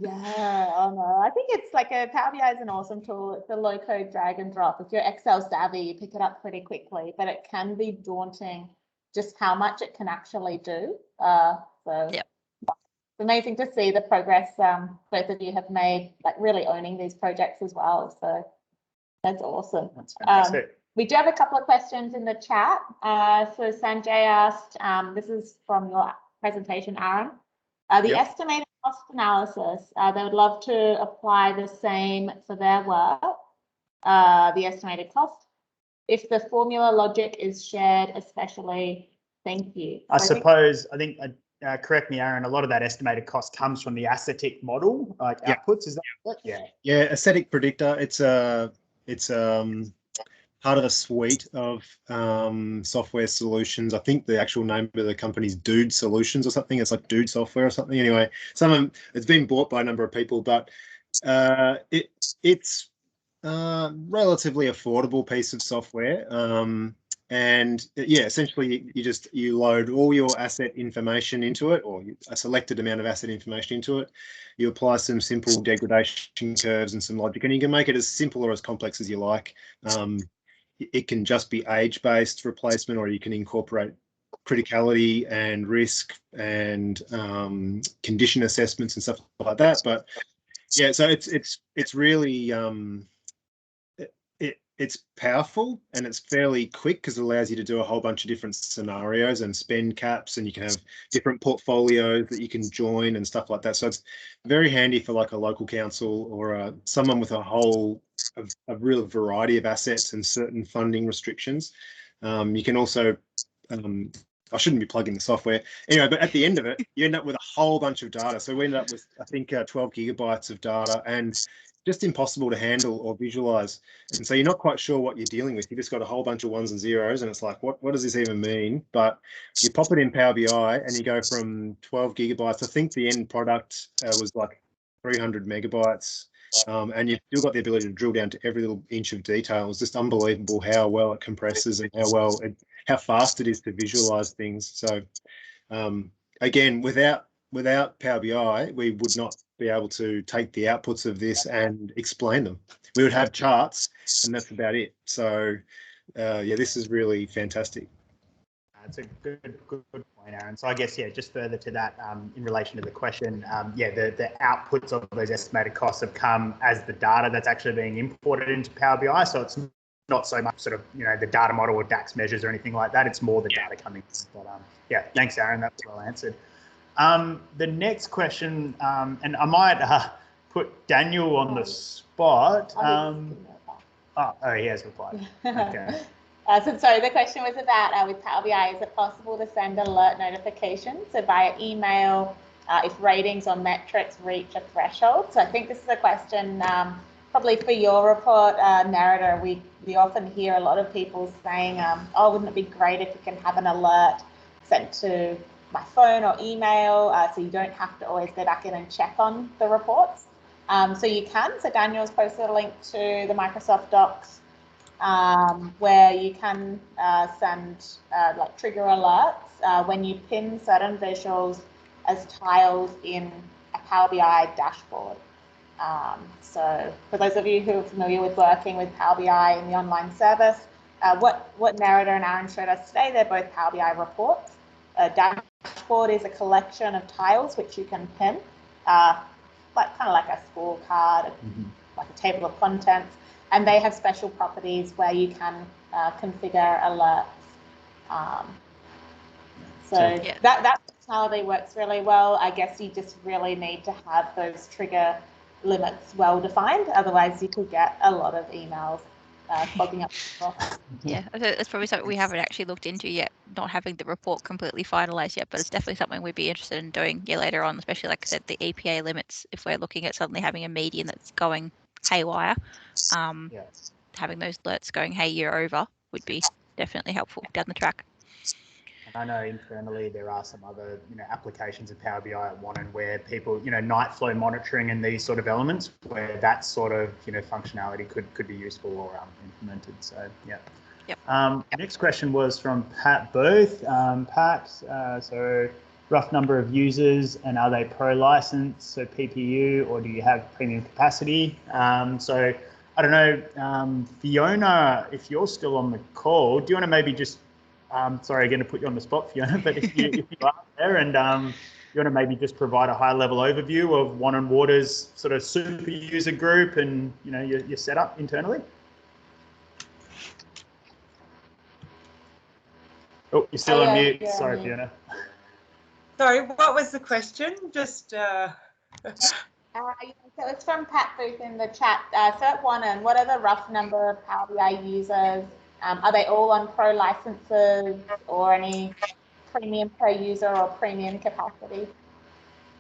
S1: Yeah, oh no, I think it's like Power BI is an awesome tool. It's a low code drag and drop. If you're Excel savvy, you pick it up pretty quickly, but it can be daunting just how much it can actually do. So
S4: yep.
S1: It's amazing to see the progress both of you have made, like really owning these projects as well. So that's awesome.
S2: That's fantastic.
S1: We do have a couple of questions in the chat. So Sanjay asked, this is from your presentation, Aaron. The estimated cost analysis, they would love to apply the same for their work, the estimated cost. If the formula logic is shared, especially, thank you.
S2: I think, correct me, Aaron, a lot of that estimated cost comes from the ascetic model, like outputs, is that what? Yeah.
S3: Yeah, ascetic predictor, it's part of a suite of software solutions. I think the actual name of the company is Dude Solutions or something. It's like Dude Software or something. Anyway, it's been bought by a number of people, but it's relatively affordable piece of software. And yeah, essentially you load all your asset information into it, or a selected amount of asset information into it. You apply some simple degradation curves and some logic, and you can make it as simple or as complex as you like. It can just be age-based replacement, or you can incorporate criticality and risk and condition assessments and stuff like that. But yeah, so it's really it's powerful, and it's fairly quick because it allows you to do a whole bunch of different scenarios and spend caps, and you can have different portfolios that you can join and stuff like that. So it's very handy for like a local council or someone with a real variety of assets and certain funding restrictions. You can also, I shouldn't be plugging the software anyway, but at the end of it, you end up with a whole bunch of data. So we end up with, I think, 12 gigabytes of data, and just impossible to handle or visualize. And so you're not quite sure what you're dealing with. You just got a whole bunch of ones and zeros, and it's like, what does this even mean? But you pop it in Power BI and you go from 12 gigabytes. I think the end product was like 300 megabytes. And you've still got the ability to drill down to every little inch of detail. It's just unbelievable how well it compresses and how fast it is to visualize things. So again, without Power BI, we would not be able to take the outputs of this and explain them. We would have charts, and that's about it. So yeah, this is really fantastic.
S2: That's a good point, Aaron. So I guess, yeah, just further to that, in relation to the question, yeah, the outputs of those estimated costs have come as the data that's actually being imported into Power BI. So it's not so much sort of, the data model or DAX measures or anything like that. It's more the data coming in. But yeah, thanks, Aaron. That was well answered. The next question, and I might put Daniel on the spot. He has replied. Okay.
S1: So sorry, the question was about with Power BI, is it possible to send alert notifications, so via email if ratings or metrics reach a threshold. So I think this is a question probably for your report, Narrator. We often hear a lot of people saying, oh, wouldn't it be great if you can have an alert sent to my phone or email, so you don't have to always go back in and check on the reports. So you can. So Daniel's posted a link to the Microsoft Docs where you can send like trigger alerts when you pin certain visuals as tiles in a Power BI dashboard. So for those of you who are familiar with working with Power BI in the online service, what Narrator and Aaron showed us today, they're both Power BI reports. A dashboard is a collection of tiles which you can pin, kind of like a scorecard, like a table of contents, and they have special properties where you can configure alerts. That functionality works really well. I guess you just really need to have those trigger limits well defined, otherwise you could get a lot of emails clogging up.
S4: Yeah, it's probably something we haven't actually looked into yet, not having the report completely finalized yet, but it's definitely something we'd be interested in doing later on, especially like I said, the EPA limits, if we're looking at suddenly having a median that's going haywire, having those alerts going, hey, you're over, would be definitely helpful down the track.
S2: And I know internally there are some other, applications of Power BI at Wannon where people, night flow monitoring and these sort of elements where that sort of, functionality could be useful or implemented. So, yeah.
S4: Yep.
S2: Next question was from Pat Booth. Pat, so rough number of users, and are they pro license, so PPU, or do you have premium capacity? So I don't know, Fiona, if you're still on the call, do you want to maybe just sorry again to put you on the spot, Fiona, but if you are there and you want to maybe just provide a high-level overview of Wannon Water's sort of super user group and your setup internally. Oh, you're still on mute.
S1: Yeah,
S2: sorry, Fiona.
S5: Sorry, what was the question? Just.
S1: So it's from Pat Booth in the chat. So at Wannon, what are the rough number of Power BI users? Are they all on pro licenses or any premium per user or premium capacity?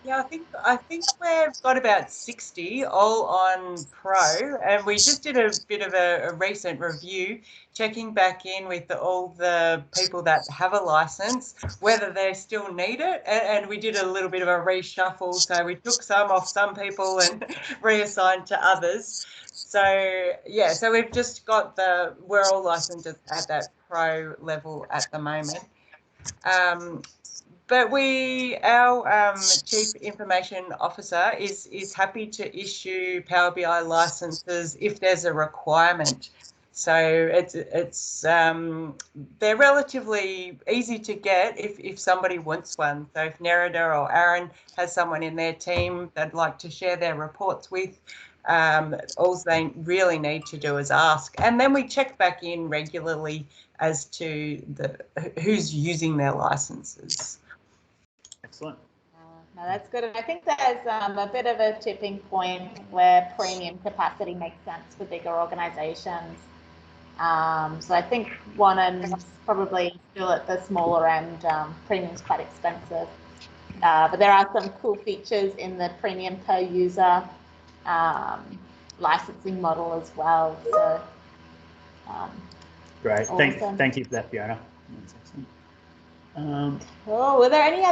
S5: Yeah, I think we've got about 60 all on pro, and we just did a bit of a recent review, checking back in with all the people that have a license, whether they still need it, and we did a little bit of a reshuffle. So we took some off some people and reassigned to others. So yeah, so we've just got we're all licensed at that pro level at the moment. But our Chief Information Officer is happy to issue Power BI licenses if there's a requirement. So it's they're relatively easy to get if somebody wants one. So if Nerida or Aaron has someone in their team they'd like to share their reports with, all they really need to do is ask, and then we check back in regularly as to who's using their licenses.
S2: Excellent.
S1: No, that's good. I think there's a bit of a tipping point where premium capacity makes sense for bigger organisations. So I think Wannon's probably still at the smaller end. Premium's quite expensive, but there are some cool features in the premium per user licensing model as well. So
S2: great.
S1: Awesome.
S2: Thank you for that, Fiona.
S1: Cool. Were there any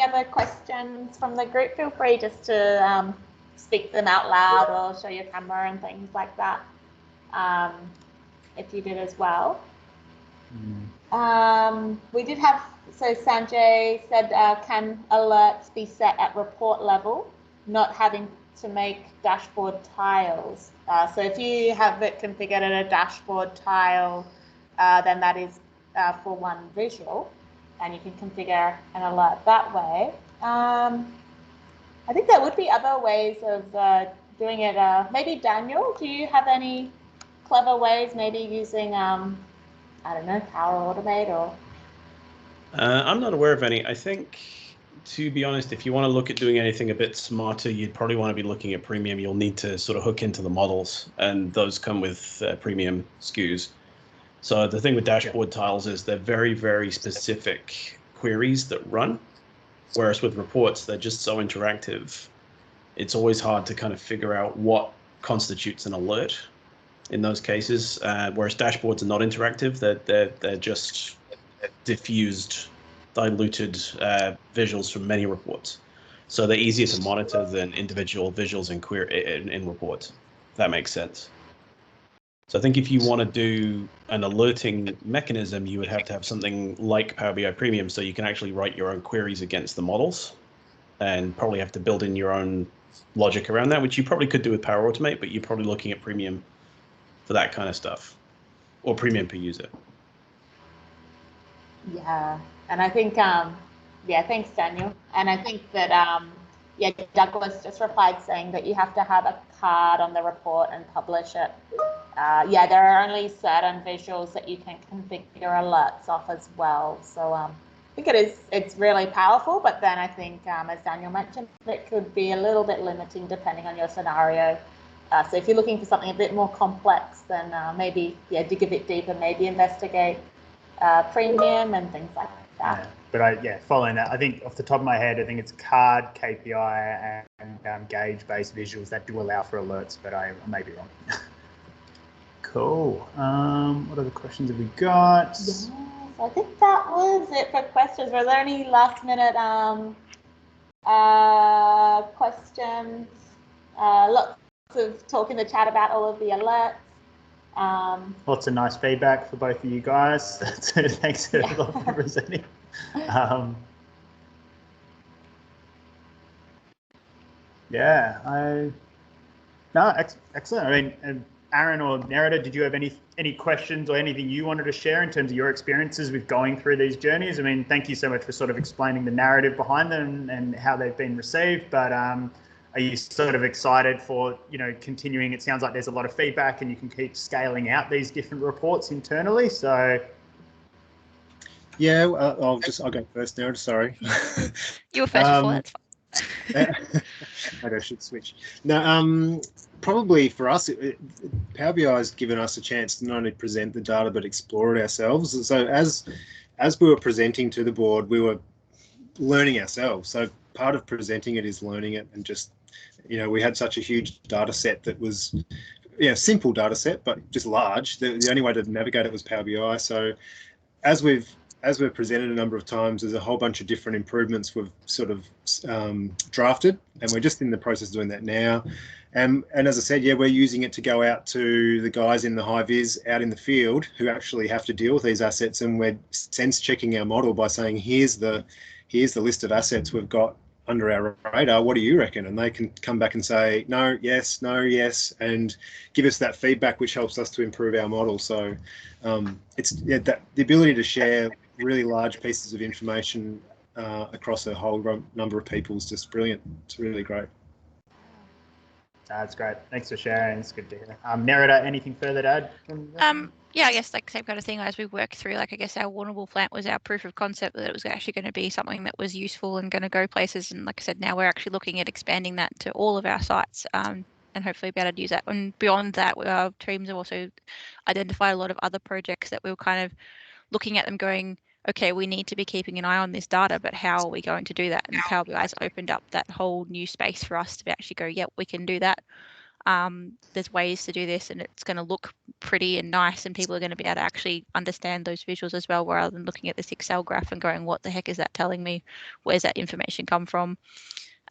S1: other questions from the group? Feel free just to speak them out loud or show your camera and things like that, if you did as well. We did have, so Sanjay said, can alerts be set at report level, not having to make dashboard tiles? So if you have it configured at a dashboard tile, then that is for one visual, and you can configure an alert that way. I think there would be other ways of doing it. Maybe Daniel, do you have any clever ways, maybe using, I don't know, Power Automate or?
S6: I'm not aware of any. I think, to be honest, if you want to look at doing anything a bit smarter, you'd probably want to be looking at premium. You'll need to sort of hook into the models, and those come with premium SKUs. So the thing with dashboard tiles is they're very, very specific queries that run. Whereas with reports, they're just so interactive. It's always hard to kind of figure out what constitutes an alert in those cases. Whereas dashboards are not interactive; they're just diffused, diluted visuals from many reports. So they're easier to monitor than individual visuals in reports, if that makes sense. So I think if you want to do an alerting mechanism, you would have to have something like Power BI Premium, so you can actually write your own queries against the models, and probably have to build in your own logic around that, which you probably could do with Power Automate, but you're probably looking at Premium for that kind of stuff, or Premium per user.
S1: Yeah, and I think, yeah, thanks, Daniel. And I think that, yeah, Douglas just replied saying that you have to have a card on the report and publish it. Yeah, there are only certain visuals that you can configure alerts off as well. So I think it's really powerful, but then I think, as Daniel mentioned, it could be a little bit limiting depending on your scenario. So if you're looking for something a bit more complex, then maybe, yeah, dig a bit deeper, maybe investigate Premium and things like that.
S2: Yeah, but following that, I think off the top of my head, I think it's card, KPI, and gauge-based visuals that do allow for alerts, but I may be wrong. Cool. What other questions have we got?
S1: Yes, I think that was it for questions. Were there any last-minute questions? Lots of talk in the chat about all of the alerts.
S2: Lots of nice feedback for both of you guys. Thanks for presenting. Yeah, excellent. I mean, Aaron or Nerida, did you have any questions or anything you wanted to share in terms of your experiences with going through these journeys? I mean, thank you so much for sort of explaining the narrative behind them and how they've been received. But are you sort of excited for, continuing? It sounds like there's a lot of feedback and you can keep scaling out these different reports internally. So.
S3: Yeah, I'll go first, Nerida, sorry.
S4: You were first before, that's fine.
S3: I should switch. No, probably for us, Power BI has given us a chance to not only present the data but explore it ourselves. And so as we were presenting to the board, we were learning ourselves. So part of presenting it is learning it, and just, we had such a huge data set that was, simple data set, but just large. The only way to navigate it was Power BI. So as we've presented a number of times, there's a whole bunch of different improvements we've sort of drafted, and we're just in the process of doing that now. And as I said, yeah, we're using it to go out to the guys in the high vis out in the field who actually have to deal with these assets, and we're sense checking our model by saying, here's the list of assets we've got under our radar. What do you reckon? And they can come back and say no, yes, and give us that feedback, which helps us to improve our model. So it's the ability to share really large pieces of information across a whole number of people is just brilliant. It's really great.
S2: That's great. Thanks for sharing. It's good to hear. Nerida, anything further to add?
S4: Yeah, I guess like same kind of thing as we work through, like I guess our Warrnambool plant was our proof of concept that it was actually going to be something that was useful and going to go places. And like I said, now we're actually looking at expanding that to all of our sites and hopefully be able to use that. And beyond that, our teams have also identified a lot of other projects that we were kind of looking at them going, okay, we need to be keeping an eye on this data, but how are we going to do that? And Power BI has opened up that whole new space for us to actually go, yep, we can do that. There's ways to do this, and it's going to look pretty and nice, and people are going to be able to actually understand those visuals as well, rather than looking at this Excel graph and going, what the heck is that telling me? Where's that information come from?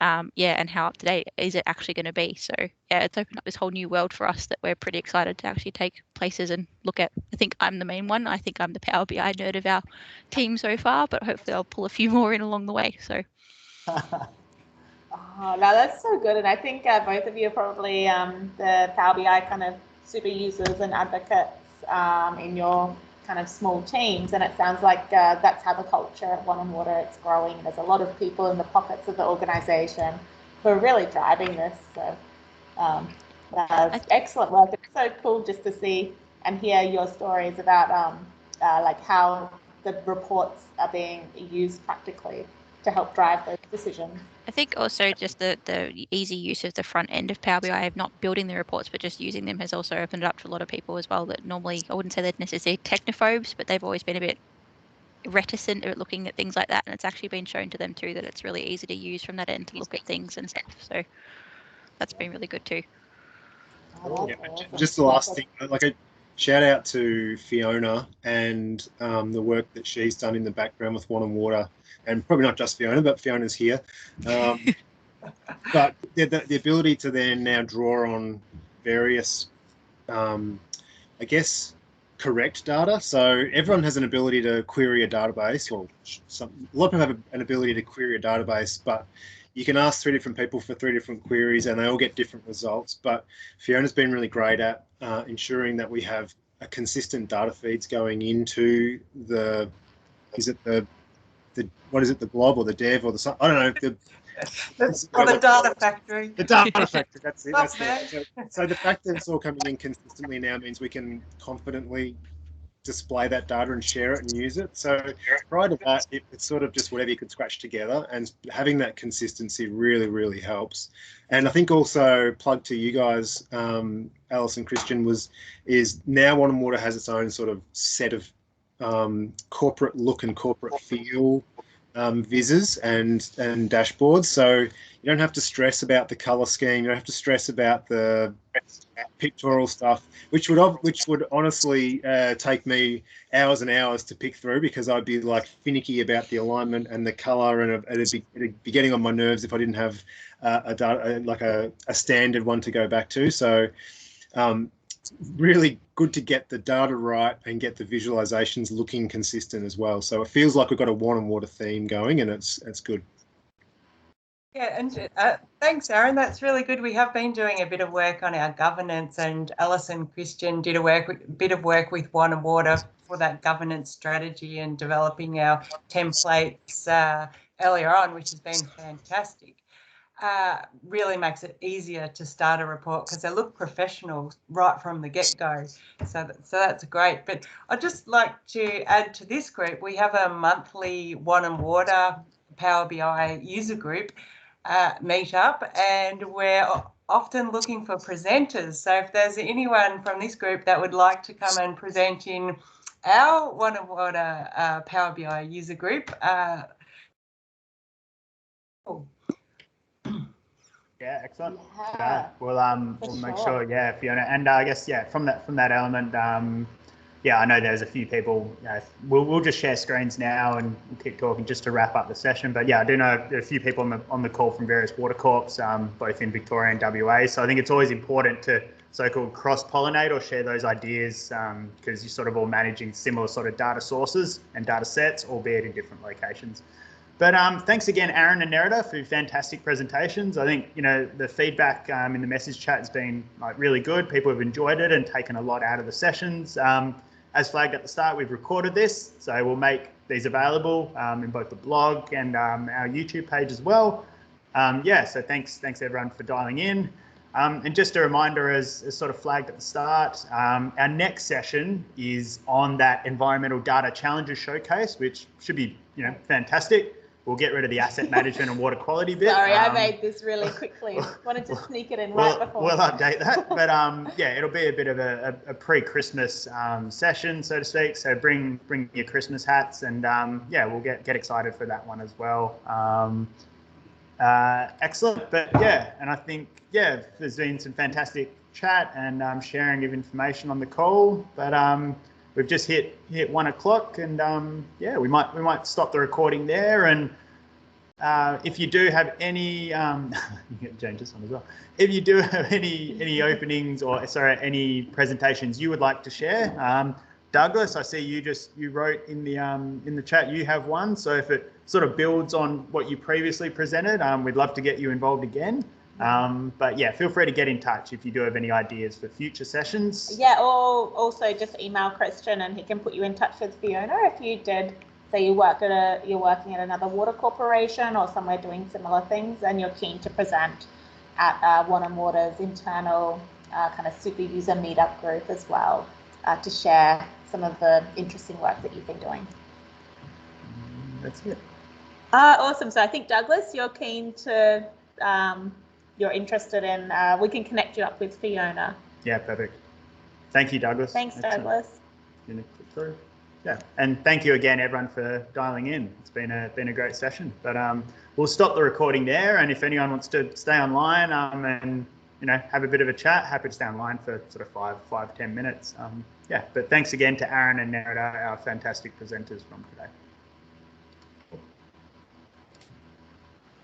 S4: And how up to date is it actually going to be? So yeah, it's opened up this whole new world for us that we're pretty excited to actually take places and look at. I think I'm the main one. I think I'm the Power BI nerd of our team so far, but hopefully I'll pull a few more in along the way. So.
S1: Oh, no, that's so good. And I think both of you are probably the Power BI kind of super users and advocates in your kind of small teams. And it sounds like that's how the culture at Wannon Water, it's growing. There's a lot of people in the pockets of the organization who are really driving this. So that's excellent work. It's so cool just to see and hear your stories about like how the reports are being used practically to help drive those decisions.
S4: I think also just the easy use of the front end of Power BI of not building the reports but just using them has also opened it up to a lot of people as well that normally, I wouldn't say they're necessarily technophobes, but they've always been a bit reticent at looking at things like that, and it's actually been shown to them too that it's really easy to use from that end to look at things and stuff. So that's been really good too.
S1: Oh,
S3: Yeah,
S1: that's awesome.
S3: just the last thing, like a shout out to Fiona and the work that she's done in the background with Wannon Water, and probably not just Fiona, but Fiona's here. But the ability to then now draw on various, I guess, correct data. So everyone has an ability to query a database, or a lot of people have an ability to query a database, but you can ask 3 different people for 3 different queries and they all get different results. But Fiona's been really great at ensuring that we have a consistent data feeds going into the, what is it, the blob or the dev or the, I don't know.
S5: The data factory.
S3: The data factory, that's it. That's it. So the fact that it's all coming in consistently now means we can confidently display that data and share it and use it. So prior to that, it's sort of just whatever you could scratch together, and having that consistency really, really helps. And I think also plug to you guys, Alice and Christian, is now Wannon Water has its own sort of set of corporate look and corporate feel visors and dashboards. So you don't have to stress about the color scheme. You don't have to stress about the pictorial stuff, which would honestly take me hours and hours to pick through, because I'd be like finicky about the alignment and the color, and it'd be getting on my nerves if I didn't have a standard one to go back to. So really good to get the data right and get the visualizations looking consistent as well. So it feels like we've got a Wannon Water theme going, and it's good.
S5: Yeah, and thanks, Aaron. That's really good. We have been doing a bit of work on our governance, and Alice and Christian did a bit of work with Wannon Water for that governance strategy and developing our templates earlier on, which has been fantastic. Really makes it easier to start a report because they look professional right from the get-go. So that's great. But I'd just like to add to this group, we have a monthly Wannon Water Power BI user group meetup, and we're often looking for presenters. So if there's anyone from this group that would like to come and present in our Wannon Water Power BI user group,
S2: Yeah, excellent.
S1: Yeah,
S2: We'll make sure, yeah, Fiona, and I guess, yeah, from that element, yeah, I know there's a few people. We'll just share screens now and keep talking just to wrap up the session. But yeah, I do know there are a few people on the call from various water corps, both in Victoria and WA. So I think it's always important to so-called cross-pollinate or share those ideas, because you're sort of all managing similar sort of data sources and data sets, albeit in different locations. But thanks again, Aaron and Nerida, for fantastic presentations. I think, you know, the feedback in the message chat has been like really good. People have enjoyed it and taken a lot out of the sessions. As flagged at the start, we've recorded this, so we'll make these available in both the blog and our YouTube page as well. Yeah, so thanks everyone for dialing in. And just a reminder, as sort of flagged at the start, our next session is on that environmental data challenges showcase, which should be, you know, fantastic. We'll get rid of the asset management and water quality bit.
S1: Sorry, I made this really quickly. Wanted to sneak it in right before.
S2: We'll update that. But yeah, it'll be a bit of a pre-Christmas session, so to speak. So bring your Christmas hats, and yeah, we'll get excited for that one as well. Excellent. But yeah, and I think, yeah, there's been some fantastic chat and sharing of information on the call. But we've just hit 1 o'clock, and yeah, we might stop the recording there. And if you do have any, you get James on as well. If you do have any openings or any presentations you would like to share, Douglas, I see you wrote in the chat you have one. So if it sort of builds on what you previously presented, we'd love to get you involved again. But yeah, feel free to get in touch if you do have any ideas for future sessions.
S1: Yeah, or also just email Christian and he can put you in touch with Fiona if you did say you're working at another water corporation or somewhere doing similar things, and you're keen to present at Wannon Water's internal kind of super user meetup group as well, to share some of the interesting work that you've been doing.
S2: That's it.
S1: Awesome. So I think, Douglas, you're keen to, you're interested in, we can connect you up with Fiona.
S2: Yeah, perfect. Thank you, Douglas.
S1: Thanks,
S2: Excellent.
S1: Douglas.
S2: You gonna click through? Yeah, and thank you again, everyone, for dialing in. It's been a great session. But we'll stop the recording there, and if anyone wants to stay online and have a bit of a chat, happy to stay online for sort of 5-10 minutes. Yeah, but thanks again to Aaron and Nerida, our fantastic presenters from today.